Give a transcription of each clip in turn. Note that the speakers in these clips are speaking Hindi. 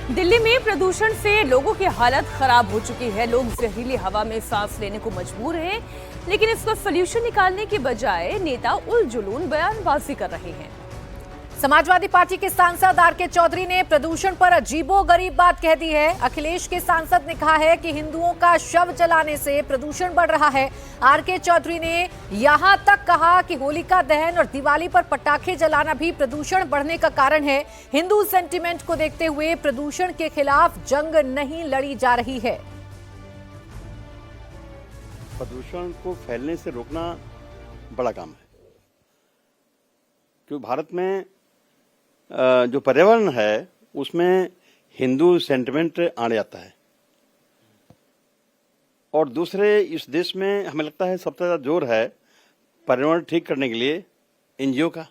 दिल्ली में प्रदूषण से लोगों की हालत खराब हो चुकी है। लोग जहरीली हवा में सांस लेने को मजबूर हैं, लेकिन इसका सॉल्यूशन निकालने के बजाय नेता उलझुलून बयानबाजी कर रहे हैं। समाजवादी पार्टी के सांसद आर के चौधरी ने प्रदूषण पर अजीबोगरीब बात कह दी है। अखिलेश के सांसद ने कहा है कि हिंदुओं का शव जलाने से प्रदूषण बढ़ रहा है। आर के चौधरी ने यहां तक कहा कि होलिका दहन और दिवाली पर पटाखे जलाना भी प्रदूषण बढ़ने का कारण है। हिंदू सेंटिमेंट को देखते हुए प्रदूषण के खिलाफ जंग नहीं लड़ी जा रही है। प्रदूषण को फैलने से रोकना बड़ा काम है, क्योंकि भारत में जो पर्यावरण है उसमें हिंदू सेंटिमेंट आने जाता है। और दूसरे, इस देश में हमें लगता है सबसे ज्यादा जोर है पर्यावरण ठीक करने के लिए एनजीओ का।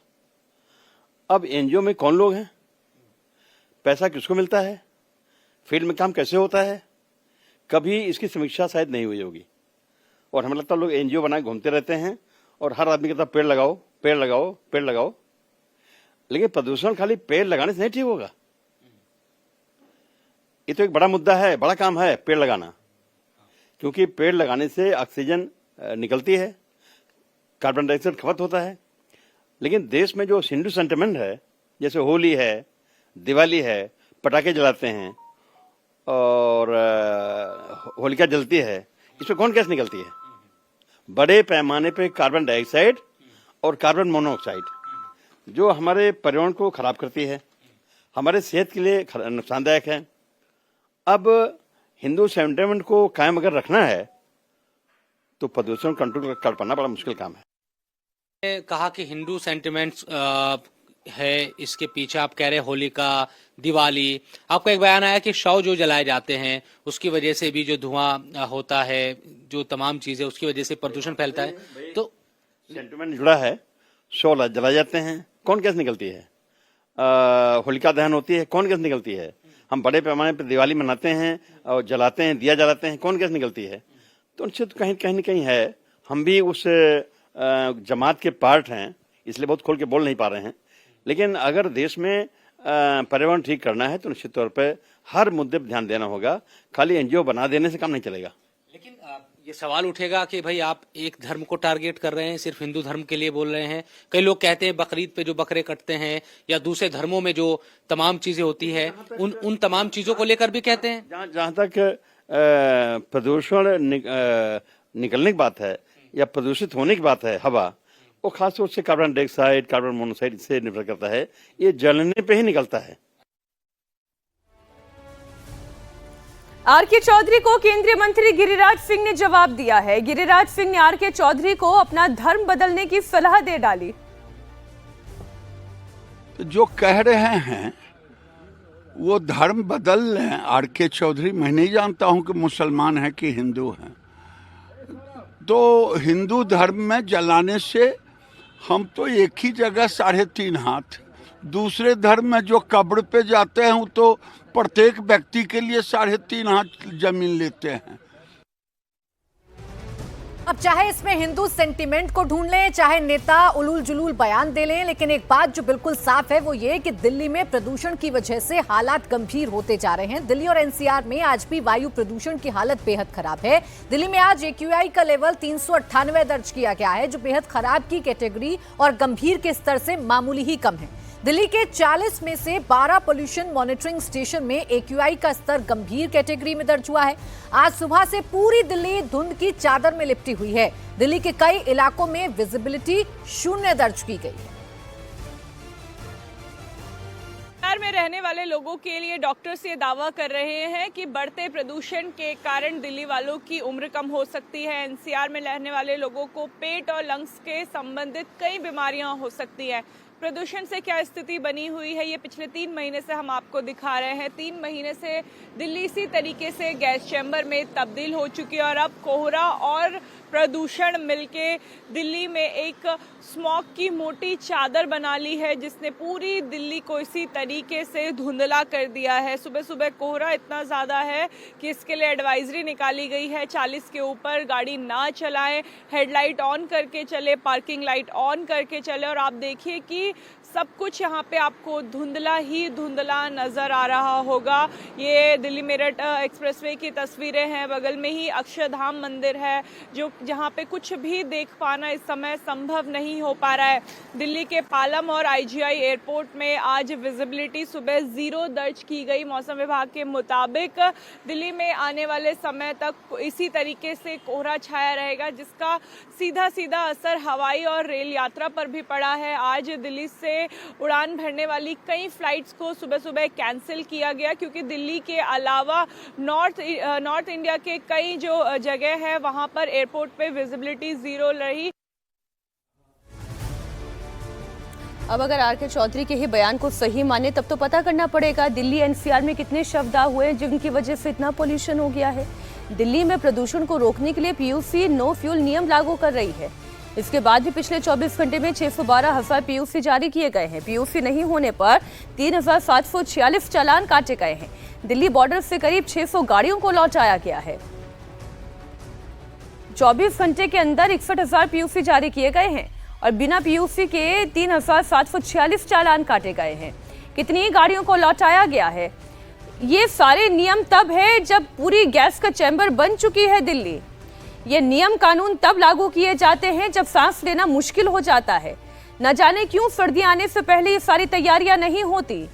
अब एनजीओ में कौन लोग हैं, पैसा किसको मिलता है, फील्ड में काम कैसे होता है, कभी इसकी समीक्षा शायद नहीं हुई होगी। और हमें लगता है लोग एनजीओ बनाए घूमते रहते हैं और हर आदमी कहता पेड़ लगाओ, पेड़ लगाओ, पेड़ लगाओ। लेकिन प्रदूषण खाली पेड़ लगाने से नहीं ठीक होगा। ये तो एक बड़ा मुद्दा है, बड़ा काम है पेड़ लगाना, क्योंकि पेड़ लगाने से ऑक्सीजन निकलती है, कार्बन डाइऑक्साइड खपत होता है। लेकिन देश में जो हिंदू सेंटिमेंट है, जैसे होली है, दिवाली है, पटाखे जलाते हैं और होलिका जलती है, इसमें कौन गैस निकलती है? बड़े पैमाने पे कार्बन डाइऑक्साइड और कार्बन मोनोऑक्साइड, जो हमारे पर्यावरण को खराब करती है, हमारे सेहत के लिए नुकसानदायक है। अब हिंदू सेंटिमेंट को कायम अगर रखना है तो प्रदूषण कंट्रोल कर पाना बड़ा मुश्किल काम है। कहा कि हिंदू सेंटिमेंट्स है, इसके पीछे आप कह रहे हैं होलिका, दिवाली। आपका एक बयान आया कि शव जो जलाए जाते हैं उसकी वजह से भी जो धुआं होता है, जो तमाम चीजें, उसकी वजह से प्रदूषण फैलता है। तो सेंटिमेंट जुड़ा है, शव जलाए जाते हैं, कौन गैस निकलती है? होलिका दहन होती है, कौन गैस निकलती है? हम बड़े पैमाने पर दिवाली मनाते हैं और जलाते हैं, दिया जलाते हैं, कौन गैस निकलती है? तो निश्चित कहीं न कहीं है, हम भी उस जमात के पार्ट हैं, इसलिए बहुत खोल के बोल नहीं पा रहे हैं। लेकिन अगर देश में पर्यावरण ठीक करना है तो निश्चित तौर पे हर मुद्दे पर ध्यान देना होगा। खाली एनजीओ बना देने से काम नहीं चलेगा। लेकिन ये सवाल उठेगा कि भाई आप एक धर्म को टारगेट कर रहे हैं, सिर्फ हिंदू धर्म के लिए बोल रहे हैं। कई लोग कहते हैं बकरीद पे जो बकरे कटते हैं या दूसरे धर्मों में जो तमाम चीजें होती है, उन तमाम चीजों को लेकर भी कहते हैं। जहां तक प्रदूषण निकलने की बात है या प्रदूषित होने की बात है हवा, वो खासतौर से कार्बन डाइऑक्साइड, कार्बन मोनोऑक्साइड से निर्भर करता है। ये जलने पे ही निकलता है। आर के चौधरी को केंद्रीय मंत्री गिरिराज सिंह ने जवाब दिया है। गिरिराज सिंह ने आर के चौधरी को अपना धर्म बदलने की सलाह दे डाली। तो जो कह रहे हैं वो धर्म बदल लें आर के चौधरी, मैं नहीं जानता हूं कि मुसलमान है कि हिंदू हैं। तो हिंदू धर्म में जलाने से हम तो एक ही जगह 3.5 हाथ, दूसरे धर्म में जो कब्र पे जाते हैं तो प्रत्येक व्यक्ति के लिए 3.5 हाथ जमीन लेते हैं। अब चाहे इसमें हिंदू सेंटिमेंट को ढूंढ लें, चाहे नेता उलूल जुलूल बयान दे लें, लेकिन एक बात जो बिल्कुल साफ है वो ये कि दिल्ली में प्रदूषण की वजह से हालात गंभीर होते जा रहे हैं। दिल्ली और एनसीआर में आज भी वायु प्रदूषण की हालत बेहद खराब है। दिल्ली में आज AQI का लेवल 398 दर्ज किया गया है, जो बेहद खराब की कैटेगरी और गंभीर के स्तर से मामूली ही कम है। दिल्ली के 40 में से 12 पोल्यूशन मॉनिटरिंग स्टेशन में AQI का स्तर गंभीर कैटेगरी में दर्ज हुआ है। आज सुबह से पूरी दिल्ली धुंध की चादर में लिपटी हुई है। दिल्ली के कई इलाकों में विजिबिलिटी 0 दर्ज की गई है। शहर में रहने वाले लोगों के लिए डॉक्टर्स ये दावा कर रहे हैं कि बढ़ते प्रदूषण के कारण दिल्ली वालों की उम्र कम हो सकती है। एनसीआर में रहने वाले लोगों को पेट और लंग्स के संबंधित कई बीमारियां हो सकती हैं। प्रदूषण से क्या स्थिति बनी हुई है, ये पिछले 3 महीने से हम आपको दिखा रहे हैं। 3 महीने से दिल्ली इसी तरीके से गैस चैम्बर में तब्दील हो चुकी है और अब कोहरा और प्रदूषण मिलके दिल्ली में एक स्मॉग की मोटी चादर बना ली है, जिसने पूरी दिल्ली को इसी तरीके से धुंधला कर दिया है। सुबह सुबह कोहरा इतना ज़्यादा है कि इसके लिए एडवाइजरी निकाली गई है, 40 के ऊपर गाड़ी ना चलाएं, हेडलाइट ऑन करके चले, पार्किंग लाइट ऑन करके चले। और आप देखिए कि सब कुछ यहाँ पे आपको धुंधला ही धुंधला नजर आ रहा होगा। ये दिल्ली मेरठ एक्सप्रेसवे की तस्वीरें हैं। बगल में ही अक्षरधाम मंदिर है, जो जहाँ पे कुछ भी देख पाना इस समय संभव नहीं हो पा रहा है। दिल्ली के पालम और IGI एयरपोर्ट में आज विजिबिलिटी सुबह 0 दर्ज की गई। मौसम विभाग के मुताबिक दिल्ली में आने वाले समय तक इसी तरीके से कोहरा छाया रहेगा, जिसका सीधा सीधा असर हवाई और रेल यात्रा पर भी पड़ा है। आज दिल्ली से उड़ान भरने वाली कई फ्लाइट्स को सुबह सुबह कैंसिल किया गया, क्योंकि दिल्ली के अलावा नॉर्थ इंडिया के कई जो जगह है वहां पर एयरपोर्ट पे विजिबिलिटी 0 रही। अब अगर RK चौधरी के ही बयान को सही माने तब तो पता करना पड़ेगा दिल्ली NCR में कितने शव दाह हुए जिनकी वजह से इतना पोल्यूशन हो गया है। दिल्ली में प्रदूषण को रोकने के लिए PUC नो फ्यूल नियम लागू कर रही है। इसके बाद भी पिछले 24 घंटे में 612,000 PUC जारी किए गए हैं। PUC नहीं होने पर 3,746 चालान काटे गए हैं। दिल्ली बॉर्डर से करीब 600 गाड़ियों को लौटाया गया है। 24 घंटे के अंदर 61,000 PUC जारी किए गए हैं और बिना PUC के 3,746 चालान काटे गए हैं। कितनी गाड़ियों को लौटाया गया है? ये सारे नियम तब है जब पूरी गैस का चैम्बर बन चुकी है दिल्ली। ये नियम कानून तब लागू किए जाते हैं जब सांस लेना मुश्किल हो जाता है। न जाने क्यों सर्दी आने से पहले ये सारी तैयारियां नहीं होती।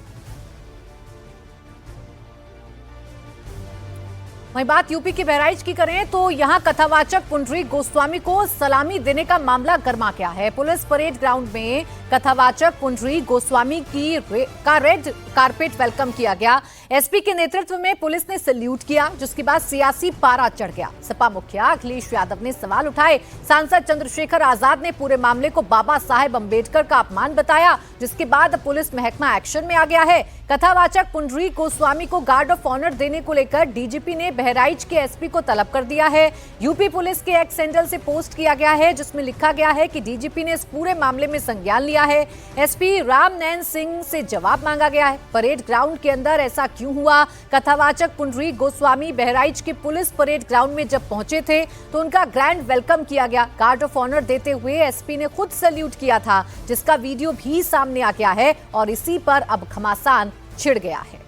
वहीं बात यूपी के बहराइच की करें तो यहां कथावाचक पुंडरीक गोस्वामी को सलामी देने का मामला गर्मा गया है। पुलिस परेड ग्राउंड में कथावाचक पुंडरीक गोस्वामी का रेड कारपेट वेलकम किया गया। एसपी के नेतृत्व में पुलिस ने सैल्यूट किया, जिसके बाद सियासी पारा चढ़ गया। सपा मुखिया अखिलेश यादव ने सवाल उठाए। सांसद चंद्रशेखर आजाद ने पूरे मामले को बाबा साहेब अंबेडकर का अपमान बताया, जिसके बाद पुलिस महकमा एक्शन में आ गया है। कथावाचक पुंडरीक गोस्वामी को गार्ड ऑफ ऑनर देने को लेकर डीजीपी ने बहराइच के एसपी को तलब कर दिया है। यूपी पुलिस के एक्स हैंडल से पोस्ट किया गया है, जिसमें लिखा गया है कि डीजीपी ने इस पूरे मामले में संज्ञान लिया है। एसपी रामनैन सिंह से जवाब मांगा गया है। परेड ग्राउंड के अंदर ऐसा क्यों हुआ? कथावाचक पुंडरीक गोस्वामी बहराइच के पुलिस परेड ग्राउंड में जब पहुंचे थे तो उनका ग्रैंड वेलकम किया गया। गार्ड ऑफ ऑनर देते हुए एसपी ने खुद सैल्यूट किया था, जिसका वीडियो भी सामने आ गया है और इसी पर अब घमासान छिड़ गया है।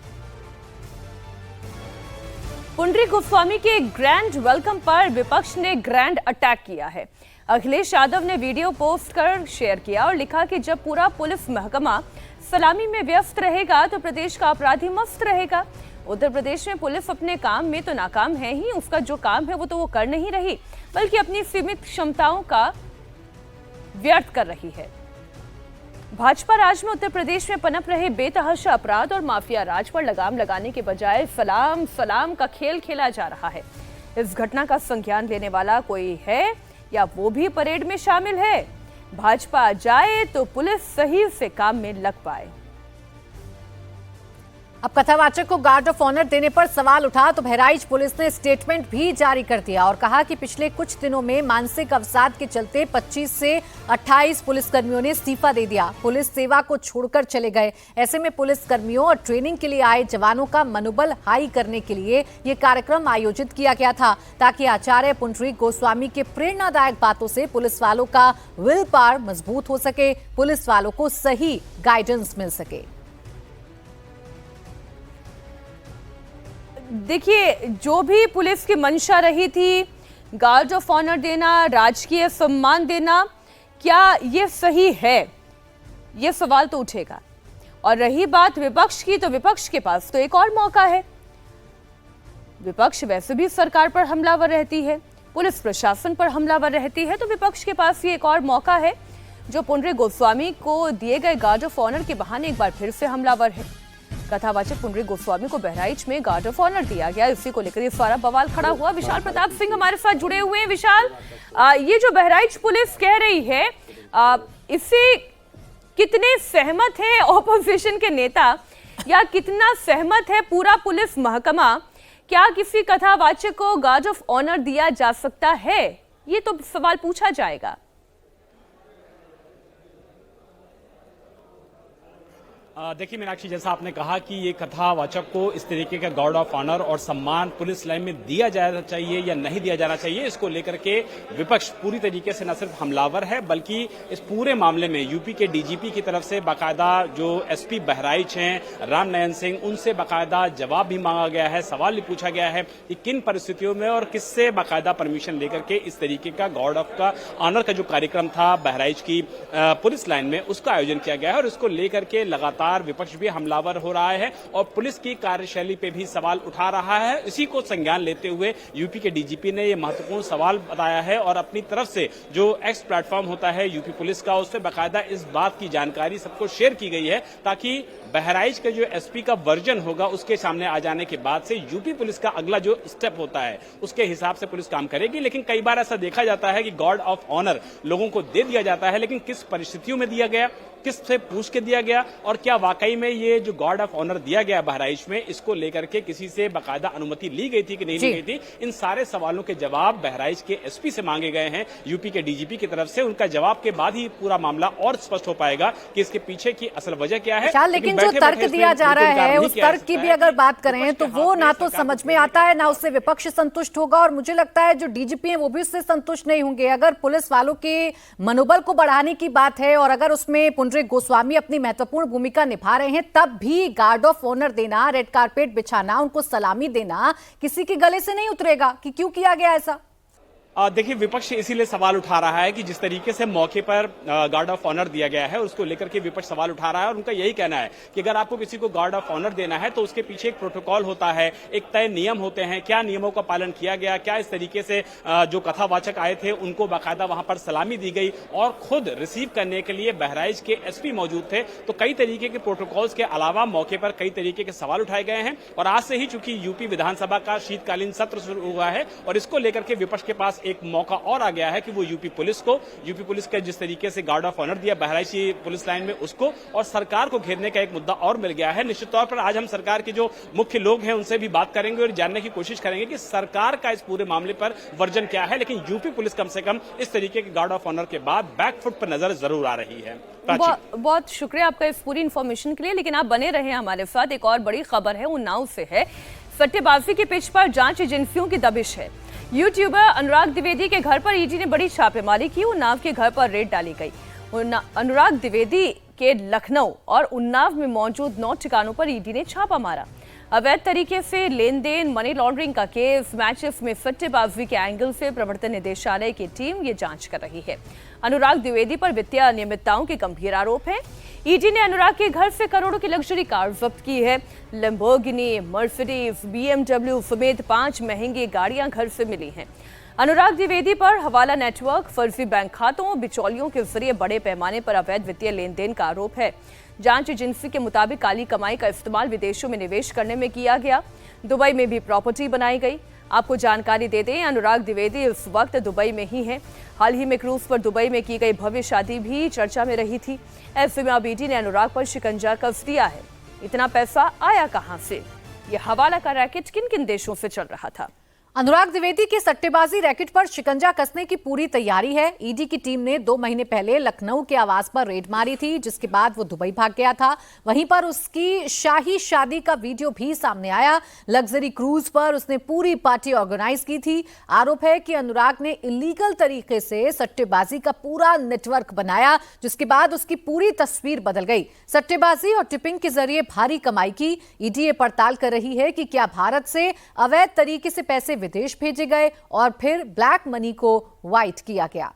पुंडरीक गोस्वामी के ग्रैंड वेलकम पर विपक्ष ने ग्रैंड अटैक किया है। अखिलेश यादव ने वीडियो पोस्ट कर शेयर किया और लिखा कि जब पूरा पुलिस महकमा सलामी में व्यस्त रहेगा तो प्रदेश का अपराधी मस्त रहेगा। उत्तर प्रदेश में पुलिस अपने काम में तो नाकाम है ही, उसका जो काम है वो तो वो कर नहीं रही, बल्कि अपनी सीमित क्षमताओं का व्यर्थ कर रही है। भाजपा राज में उत्तर प्रदेश में पनप रहे बेतहाशा अपराध और माफिया राज पर लगाम लगाने के बजाय सलाम सलाम का खेल खेला जा रहा है। इस घटना का संज्ञान लेने वाला कोई है या वो भी परेड में शामिल है? भाजपा जाए तो पुलिस सही से काम में लग पाए। अब कथावाचक को गार्ड ऑफ ऑनर देने पर सवाल उठा तो बहराइच पुलिस ने स्टेटमेंट भी जारी कर दिया और कहा कि पिछले कुछ दिनों में मानसिक अवसाद के चलते 25 से 28 पुलिसकर्मियों ने इस्तीफा दे दिया। पुलिस सेवा को छोड़कर चले गए। ऐसे में पुलिसकर्मियों और ट्रेनिंग के लिए आए जवानों का मनोबल हाई करने के लिए ये कार्यक्रम आयोजित किया गया था, ताकि आचार्य पुंडरीक गोस्वामी के प्रेरणादायक बातों से पुलिस वालों का विल पावर मजबूत हो सके, पुलिस वालों को सही गाइडेंस मिल सके। देखिए, जो भी पुलिस की मंशा रही थी, गार्ड ऑफ ऑनर देना, राजकीय सम्मान देना, क्या ये सही है? ये सवाल तो उठेगा। और रही बात विपक्ष की, तो विपक्ष के पास तो एक और मौका है। विपक्ष वैसे भी सरकार पर हमलावर रहती है, पुलिस प्रशासन पर हमलावर रहती है, तो विपक्ष के पास ये एक और मौका है जो पुंडरीक गोस्वामी को दिए गए गार्ड ऑफ ऑनर के बहाने एक बार फिर से हमलावर है। कथावाचक पुंडरीक गोस्वामी को बहराइच में गार्ड ऑफ ऑनर दिया गया, इसी को लेकर ये सारा बवाल खड़ा हुआ। विशाल प्रताप सिंह हमारे साथ जुड़े हुए हैं। विशाल, ये जो बहराइच पुलिस कह रही है, इससे कितने सहमत है ऑपोजिशन के नेता या कितना सहमत है पूरा पुलिस महकमा? क्या किसी कथावाचक को गार्ड ऑफ ऑनर दिया जा सकता है? ये तो सवाल पूछा जाएगा। देखिए मीनाक्षी, जैसा आपने कहा कि ये कथावाचक को इस तरीके का गार्ड ऑफ ऑनर और सम्मान पुलिस लाइन में दिया जाना चाहिए या नहीं दिया जाना चाहिए, इसको लेकर के विपक्ष पूरी तरीके से न सिर्फ हमलावर है बल्कि इस पूरे मामले में यूपी के डीजीपी की तरफ से बाकायदा जो एसपी बहराइच हैं राम नयन सिंह, उनसे बाकायदा जवाब भी मांगा गया है, सवाल भी पूछा गया है कि किन परिस्थितियों में और किससे बाकायदा परमिशन लेकर के इस तरीके का गार्ड ऑफ का ऑनर का जो कार्यक्रम था बहराइच की पुलिस लाइन में उसका आयोजन किया गया है। और इसको लेकर के लगातार विपक्ष भी हमलावर हो रहा है और पुलिस की कार्यशैली पे भी सवाल उठा रहा है। इसी को संज्ञान लेते हुए यूपी के डीजीपी ने यह महत्वपूर्ण सवाल बताया है और अपनी तरफ से जो एक्स प्लेटफॉर्म होता है यूपी पुलिस का, उस पर बाकायदा इस बात की जानकारी सबको शेयर की गई है ताकि बहराइच का जो एसपी का वर्जन होगा उसके सामने आ जाने के बाद से यूपी पुलिस का अगला जो स्टेप होता है उसके हिसाब से पुलिस काम करेगी। लेकिन कई बार ऐसा देखा जाता है कि गार्ड ऑफ ऑनर लोगों को दे दिया जाता है, लेकिन किस परिस्थितियों में दिया गया, किससे पूछ के दिया गया और क्या वाकई में ये जो गार्ड ऑफ ऑनर दिया गया बहराइच में, इसको लेकर के किसी से बाकायदा अनुमति ली गई थी कि नहीं ली गई थी, इन सारे सवालों के जवाब बहराइच के एसपी से मांगे गए हैं यूपी के डीजीपी की तरफ से। उनका जवाब के बाद ही पूरा मामला और स्पष्ट हो पाएगा कि इसके पीछे की असल वजह क्या है। लेकिन जो तर्क दिया जा रहा है उस तर्क की भी अगर बात करें तो वो ना तो समझ में आता है, ना उससे विपक्ष संतुष्ट होगा और मुझे लगता है जो डीजीपी है वो भी उससे संतुष्ट नहीं होंगे। अगर पुलिस वालों के मनोबल को बढ़ाने की बात है और अगर उसमें पुंडरीक गोस्वामी अपनी महत्वपूर्ण भूमिका निभा रहे हैं, तब भी गार्ड ऑफ ऑनर देना, रेड कारपेट बिछाना, उनको सलामी देना किसी के गले से नहीं उतरेगा कि क्यों किया गया ऐसा। देखिए विपक्ष इसीलिए सवाल उठा रहा है कि जिस तरीके से मौके पर गार्ड ऑफ ऑनर दिया गया है उसको लेकर के विपक्ष सवाल उठा रहा है और उनका यही कहना है कि अगर आपको किसी को गार्ड ऑफ ऑनर देना है तो उसके पीछे एक प्रोटोकॉल होता है, एक तय नियम होते हैं, क्या नियमों का पालन किया गया, क्या इस तरीके से जो कथावाचक आए थे उनको बाकायदा वहां पर सलामी दी गई और खुद रिसीव करने के लिए बहराइच के एसपी मौजूद थे। तो कई तरीके के प्रोटोकॉल्स के अलावा मौके पर कई तरीके के सवाल उठाए गए हैं और आज से ही चूंकि यूपी विधानसभा का शीतकालीन सत्र शुरू हुआ है और इसको लेकर के विपक्ष के पास एक मौका और आ गया है कि वो यूपी पुलिस का जिस तरीके से गार्ड ऑफ ऑनर दिया बहराइच की पुलिस लाइन में उसको और सरकार को घेरने का एक मुद्दा और मिल गया है। निश्चित तौर पर आज हम सरकार के जो मुख्य लोग हैं उनसे भी बात करेंगे और जानने की कोशिश करेंगे कि सरकार का इस पूरे मामले पर वर्जन क्या है। लेकिन यूपी पुलिस कम से कम इस तरीके के गार्ड ऑफ ऑनर के बाद बैकफुट पर नजर जरूर आ रही है। बहुत शुक्रिया आपका इस पूरी इंफॉर्मेशन के लिए, लेकिन आप बने रहे हमारे साथ। एक और बड़ी खबर है उन्नाव से है। सट्टेबाजी के पिच पर जांच एजेंसियों की दबिश है। यूट्यूबर अनुराग द्विवेदी के घर पर ईडी ने बड़ी छापेमारी की। उन्नाव के घर पर रेड डाली गई। अनुराग द्विवेदी के लखनऊ और उन्नाव में मौजूद 9 ठिकानों पर ईडी ने छापा मारा। अवैध तरीके से लेन देन, मनी लॉन्ड्रिंग का केस, मैचेस में सट्टेबाजी के एंगल से प्रवर्तन निदेशालय की टीम ये जांच कर रही है। अनुराग द्विवेदी पर वित्तीय अनियमितताओं के गंभीर आरोप हैं। ईडी ने अनुराग के घर से करोड़ों की लग्जरी कार जब्त की है। लैम्बोर्गिनी, मर्सिडीज, बीएमडब्ल्यू समेत 5 महंगी गाड़ियां घर से मिली हैं। अनुराग द्विवेदी पर हवाला नेटवर्क, फर्जी बैंक खातों, बिचौलियों के जरिए बड़े पैमाने पर अवैध वित्तीय लेन देन का आरोप है। जांच एजेंसी के मुताबिक काली कमाई का इस्तेमाल विदेशों में निवेश करने में किया गया। दुबई में भी प्रॉपर्टी बनाई गई। आपको जानकारी दे दें, अनुराग द्विवेदी इस वक्त दुबई में ही हैं। हाल ही में क्रूज पर दुबई में की गई भव्य शादी भी चर्चा में रही थी। ऐसे में अब ईडी ने अनुराग पर शिकंजा कस दिया है। इतना पैसा आया कहां से? यह हवाला का रैकेट किन किन देशों से चल रहा था? अनुराग द्विवेदी की सट्टेबाजी रैकेट पर शिकंजा कसने की पूरी तैयारी है। ईडी की टीम ने 2 महीने पहले लखनऊ के आवास पर रेड मारी थी, जिसके बाद वो दुबई भाग गया था। वहीं पर उसकी शाही शादी का वीडियो भी सामने आया। लग्जरी क्रूज पर उसने पूरी पार्टी ऑर्गेनाइज की थी। आरोप है कि अनुराग ने इलीगल तरीके से सट्टेबाजी का पूरा नेटवर्क बनाया, जिसके बाद उसकी पूरी तस्वीर बदल गई। सट्टेबाजी और टिपिंग के जरिए भारी कमाई की। ईडी ये पड़ताल कर रही है कि क्या भारत से अवैध तरीके से पैसे विदेश भेजे गए और फिर ब्लैक मनी को व्हाइट किया गया।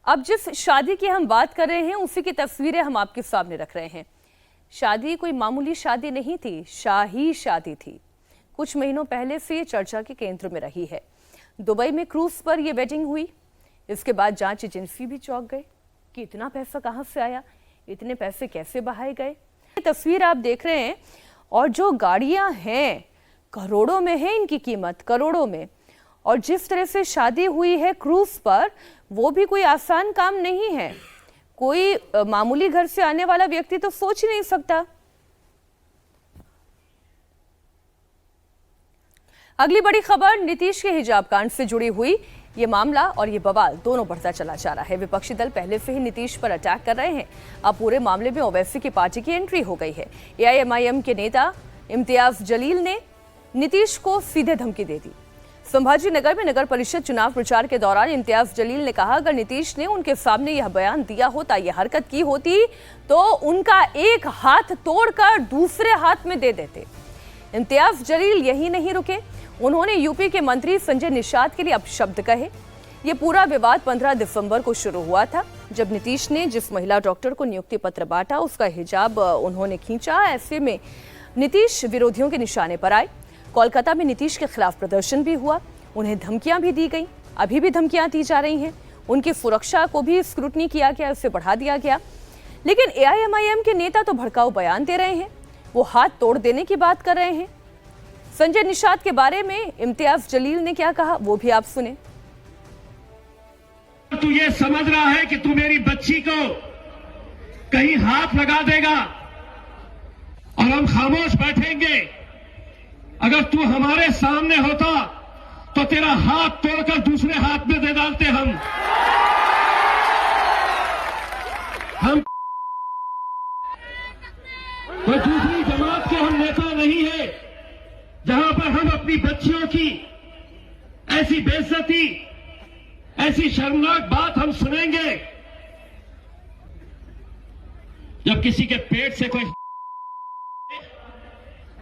अब जिस शादी की हम बात कर रहे हैं उसी की तस्वीरें हम आपके सामने रख रहे हैं। शादी कोई मामूली शादी नहीं थी, शाही शादी थी। कुछ महीनों पहले से चर्चा के केंद्र में रही है। दुबई में क्रूज पर यह वेडिंग हुई। इसके बाद जांच एजेंसी भी चौंक गई कि इतना पैसा कहां से आया, इतने पैसे कैसे बहाए गए। तस्वीर आप देख रहे हैं और जो गाड़ियां हैं करोड़ों में है, इनकी कीमत करोड़ों में। और जिस तरह से शादी हुई है क्रूज पर, वो भी कोई आसान काम नहीं है। कोई मामूली घर से आने वाला व्यक्ति तो सोच ही नहीं सकता। अगली बड़ी खबर नीतीश के हिजाब कांड से जुड़ी हुई। ये मामला और ये बवाल दोनों बढ़ता चला जा रहा है। विपक्षी दल पहले से ही नीतीश पर अटैक कर रहे हैं। अब पूरे मामले में ओवैसी की पार्टी की एंट्री हो गई है। एआईएमआईएम के नेता इम्तियाज जलील ने नीतीश को सीधे धमकी दे दी। संभाजी नगर में नगर परिषद चुनाव प्रचार के दौरान इम्तियाज जलील ने कहा, अगर नीतीश ने उनके सामने यह बयान दिया होता, यह हरकत की होती, तो उनका एक हाथ तोड़कर दूसरे हाथ में दे देते। इम्तियाज जलील यही नहीं रुके, उन्होंने यूपी के मंत्री संजय निषाद के लिए अपशब्द कहे। ये पूरा विवाद 15 दिसंबर को शुरू हुआ था, जब नीतीश ने जिस महिला डॉक्टर को नियुक्ति पत्र बांटा, उसका हिजाब उन्होंने खींचा। ऐसे में नीतीश विरोधियों के निशाने पर आए। कोलकाता में नीतीश के खिलाफ प्रदर्शन भी हुआ, उन्हें धमकियां भी दी गई, अभी भी धमकियां दी जा रही हैं। उनकी सुरक्षा को भी स्क्रूटनी किया गया, उसे बढ़ा दिया गया। लेकिन एआईएमआईएम के नेता तो भड़काऊ बयान दे रहे हैं, वो हाथ तोड़ देने की बात कर रहे हैं। संजय निषाद के बारे में इम्तियाज जलील ने क्या कहा, वो भी आप सुने। तू ये समझ रहा है कि तू मेरी बच्ची को कहीं हाथ लगा देगा और हम खामोश बैठेंगे? अगर तू हमारे सामने होता तो तेरा हाथ तोड़कर दूसरे हाथ में दे डालते हम कोई दूसरी जमात के हम नेता नहीं है, जहां पर हम अपनी बच्चियों की ऐसी बेइज्जती, ऐसी शर्मनाक बात हम सुनेंगे। जब किसी के पेट से कोई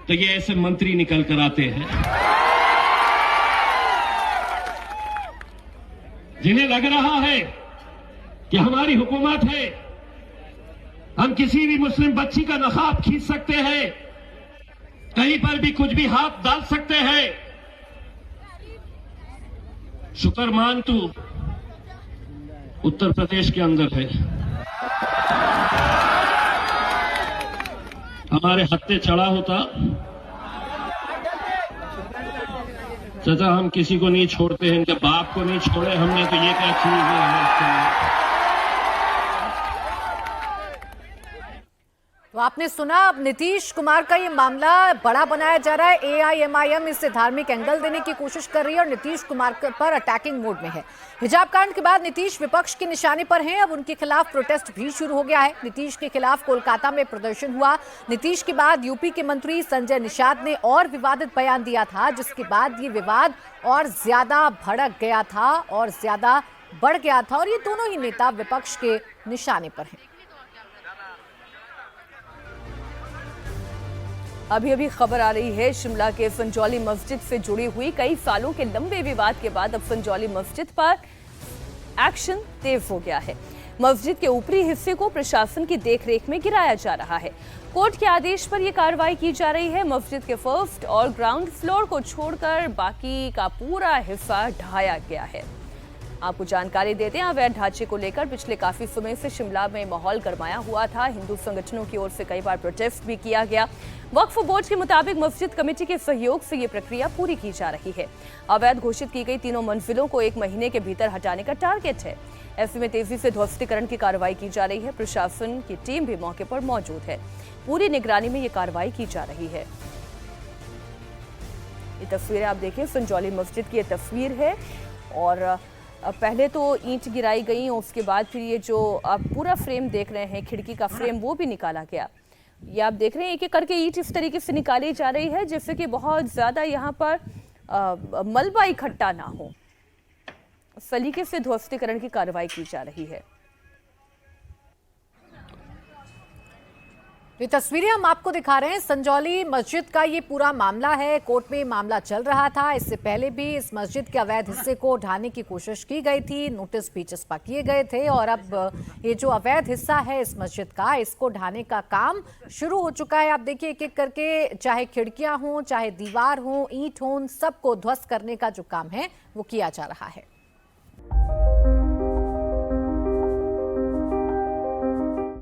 तो ये ऐसे मंत्री निकल कर आते हैं जिन्हें लग रहा है कि हमारी हुकूमत है, हम किसी भी मुस्लिम बच्ची का नकाब खींच सकते हैं, कहीं पर भी कुछ भी हाथ डाल सकते हैं। शुक्र मान तू उत्तर प्रदेश के अंदर है, हमारे हत्थे चढ़ा होता चाचा, हम किसी को नहीं छोड़ते हैं, इनके बाप को नहीं छोड़े हमने, तो ये क्या चीज है? तो आपने सुना, अब नीतीश कुमार का ये मामला बड़ा बनाया जा रहा है। एआईएमआईएम इससे धार्मिक एंगल देने की कोशिश कर रही है और नीतीश कुमार पर अटैकिंग मोड में है। हिजाब कांड के बाद नीतीश विपक्ष के निशाने पर हैं। अब उनके खिलाफ प्रोटेस्ट भी शुरू हो गया है। नीतीश के खिलाफ कोलकाता में प्रदर्शन हुआ। नीतीश के बाद यूपी के मंत्री संजय निषाद ने और विवादित बयान दिया था, जिसके बाद ये विवाद और ज्यादा भड़क गया था और ज्यादा बढ़ गया था और ये दोनों ही नेता विपक्ष के निशाने पर हैं। अभी अभी खबर आ रही है, शिमला के संजौली मस्जिद से जुड़ी हुई कई सालों के लंबे विवाद के बाद अब संजौली मस्जिद पर एक्शन तेज हो गया है। मस्जिद के ऊपरी हिस्से को प्रशासन की देखरेख में गिराया जा रहा है। कोर्ट के आदेश पर यह कार्रवाई की जा रही है। मस्जिद के फर्स्ट और ग्राउंड फ्लोर को छोड़कर बाकी का पूरा हिस्सा ढाया गया है। आपको जानकारी देते हैं, अवैध ढांचे को लेकर पिछले काफी समय से शिमला में माहौल गरमाया हुआ था। हिंदू संगठनों की ओर से कई बार प्रोटेस्ट भी किया गया। वक्फ बोर्ड के मुताबिक मस्जिद कमेटी के सहयोग से ये प्रक्रिया पूरी की जा रही है। अवैध घोषित की गई तीनों मंजिलों को 1 महीने के भीतर हटाने का टारगेट है। ऐसे में तेजी से ध्वस्तीकरण की कार्रवाई की जा रही है। प्रशासन की टीम भी मौके पर मौजूद है। पूरी निगरानी में ये कार्रवाई की जा रही है। ये तस्वीरें आप देखिए, संजौली मस्जिद की ये तस्वीर है और पहले तो ईंट गिराई गई, उसके बाद फिर ये जो आप पूरा फ्रेम देख रहे हैं, खिड़की का फ्रेम, वो भी निकाला गया। ये आप देख रहे हैं एक एक करके ईंट इस तरीके से निकाली जा रही है जिससे कि बहुत ज़्यादा यहाँ पर मलबा इकट्ठा ना हो। सलीके से ध्वस्तीकरण की कार्रवाई की जा रही है। ये तस्वीरें हम आपको दिखा रहे हैं, संजौली मस्जिद का ये पूरा मामला है। कोर्ट में मामला चल रहा था। इससे पहले भी इस मस्जिद के अवैध हिस्से को ढाने की कोशिश की गई थी, नोटिस भी चस्पा किए गए थे और अब ये जो अवैध हिस्सा है इस मस्जिद का, इसको ढाने का काम शुरू हो चुका है। आप देखिए एक एक करके, चाहे खिड़कियां हों, चाहे दीवार हो, ईंट हो, सबको ध्वस्त करने का जो काम है वो किया जा रहा है।